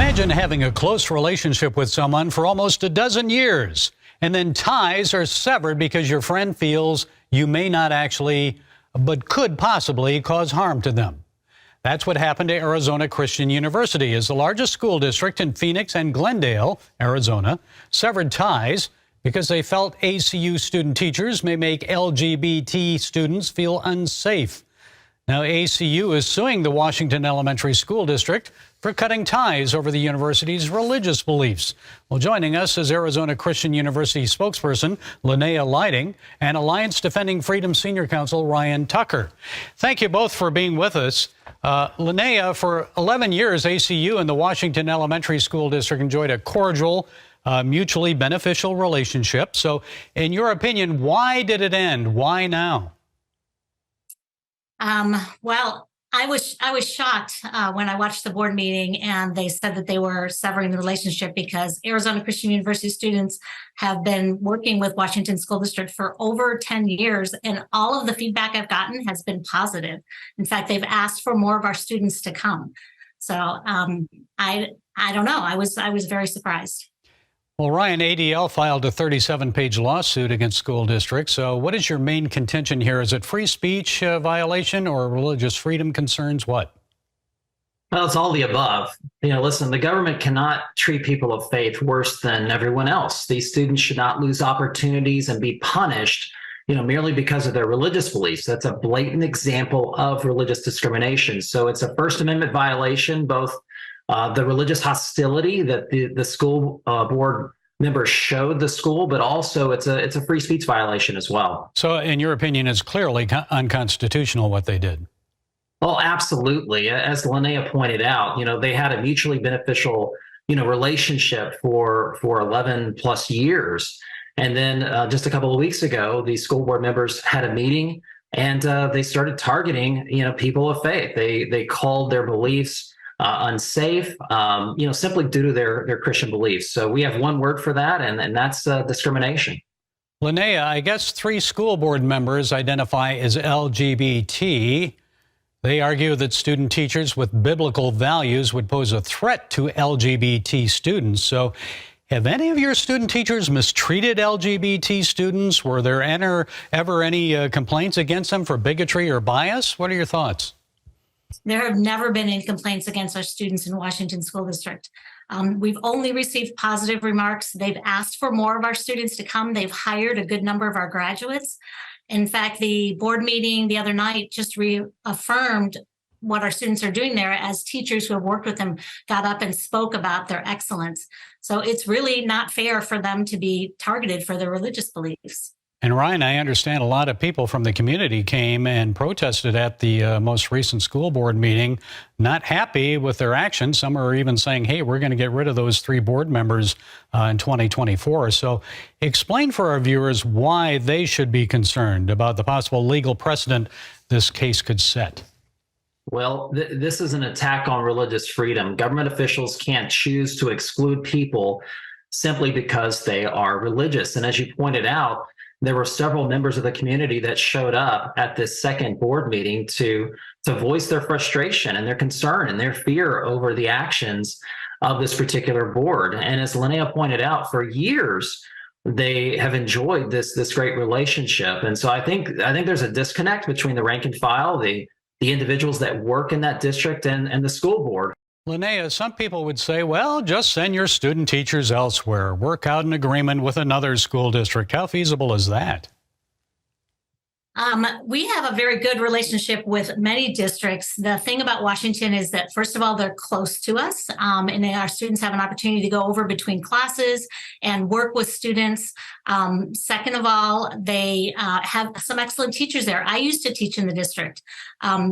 Imagine having a close relationship with someone for almost a dozen years, and then ties are severed because your friend feels you may not actually, but could possibly cause harm to them. That's what happened to Arizona Christian University, as the largest school district in Phoenix and Glendale, Arizona, severed ties because they felt ACU student teachers may make LGBT students feel unsafe. Now, ACU is suing the Washington Elementary School District for cutting ties over the university's religious beliefs. Well, joining us is Arizona Christian University spokesperson Linnea Lighting and Alliance Defending Freedom Senior Counsel Ryan Tucker. Thank you both for being with us. Linnea, for 11 years, ACU and the Washington Elementary School District enjoyed a cordial, mutually beneficial relationship. So, in your opinion, why did it end? Why now? Well, I was shocked when I watched the board meeting and they said that they were severing the relationship because Arizona Christian University students have been working with Washington School District for over 10 years, and all of the feedback I've gotten has been positive. In fact, they've asked for more of our students to come. So I don't know. I was very surprised. Well, Ryan, ADL filed a 37-page lawsuit against school districts. So what is your main contention here? Is it free speech violation or religious freedom concerns? What? Well, it's all the above. Listen, the government cannot treat people of faith worse than everyone else. These students should not lose opportunities and be punished, merely because of their religious beliefs. That's a blatant example of religious discrimination. So it's a First Amendment violation, both the religious hostility that the school board members showed the school, but also it's a free speech violation as well. So in your opinion, it's clearly unconstitutional what they did. Oh, absolutely. As Linnea pointed out, they had a mutually beneficial, relationship for 11 plus years. And then just a couple of weeks ago, the school board members had a meeting and they started targeting, people of faith. They called their beliefs unsafe, simply due to their Christian beliefs. So we have one word for that, and that's discrimination. Linnea, I guess 3 school board members identify as LGBT. They argue that student teachers with biblical values would pose a threat to LGBT students. So have any of your student teachers mistreated LGBT students? Were there ever any complaints against them for bigotry or bias? What are your thoughts? There have never been any complaints against our students in Washington School District. We've only received positive remarks. They've asked for more of our students to come. They've hired a good number of our graduates. In fact, the board meeting the other night just reaffirmed what our students are doing there, as teachers who have worked with them got up and spoke about their excellence. So it's really not fair for them to be targeted for their religious beliefs. And Ryan, I understand a lot of people from the community came and protested at the most recent school board meeting, not happy with their actions. Some are even saying, hey, we're going to get rid of those 3 board members in 2024. So explain for our viewers why they should be concerned about the possible legal precedent this case could set. Well, this is an attack on religious freedom. Government officials can't choose to exclude people simply because they are religious. And as you pointed out, there were several members of the community that showed up at this second board meeting to voice their frustration and their concern and their fear over the actions of this particular board. And as Linnea pointed out, for years, they have enjoyed this great relationship. And so I think there's a disconnect between the rank and file, the individuals that work in that district and the school board. Linnea, some people would say, well, just send your student teachers elsewhere. Work out an agreement with another school district. How feasible is that? We have a very good relationship with many districts. The thing about Washington is that, first of all, they're close to us, and our students have an opportunity to go over between classes and work with students. Second of all, they have some excellent teachers there. I used to teach in the district.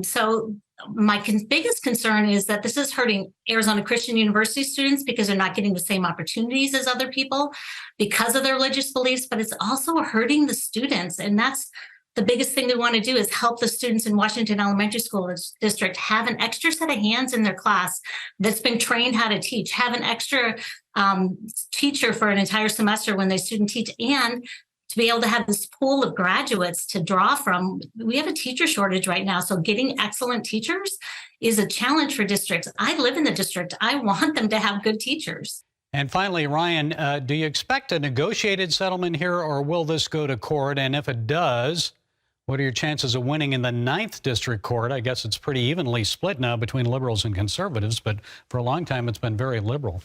So my biggest concern is that this is hurting Arizona Christian University students because they're not getting the same opportunities as other people because of their religious beliefs, but it's also hurting the students. And that's the biggest thing we want to do, is help the students in Washington Elementary School District have an extra set of hands in their class that's been trained how to teach, have an extra teacher for an entire semester when they student teach, and to be able to have this pool of graduates to draw from. We have a teacher shortage right now, so getting excellent teachers is a challenge for districts. I live in the district. I want them to have good teachers. And finally, Ryan, do you expect a negotiated settlement here, or will this go to court? And if it does, what are your chances of winning in the 9th District Court? I guess it's pretty evenly split now between liberals and conservatives, but for a long time it's been very liberal.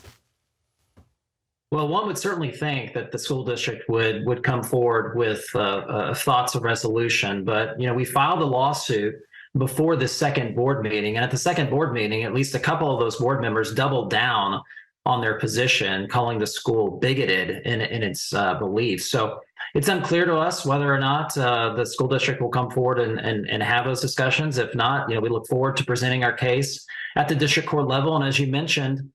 Well, one would certainly think that the school district would come forward with thoughts of resolution, but we filed a lawsuit before the second board meeting, and at the second board meeting, at least a couple of those board members doubled down on their position, calling the school bigoted in its beliefs. So it's unclear to us whether or not the school district will come forward and have those discussions. If not, we look forward to presenting our case at the district court level, and as you mentioned,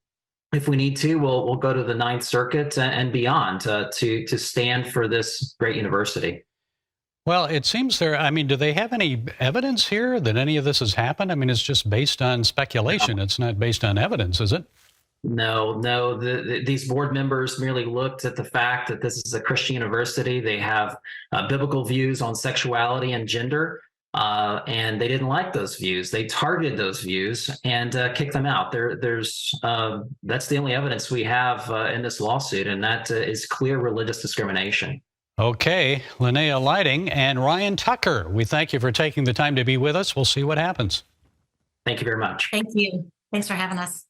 if we need to, we'll go to the 9th Circuit and beyond to stand for this great university. Well, it seems do they have any evidence here that any of this has happened? I mean, it's just based on speculation. It's not based on evidence, is it? No. These board members merely looked at the fact that this is a Christian university. They have biblical views on sexuality and gender. And they didn't like those views. They targeted those views and kicked them out. That's the only evidence we have in this lawsuit, and that is clear religious discrimination. Okay, Linnea Lighting and Ryan Tucker, we thank you for taking the time to be with us. We'll see what happens. Thank you very much. Thank you. Thanks for having us.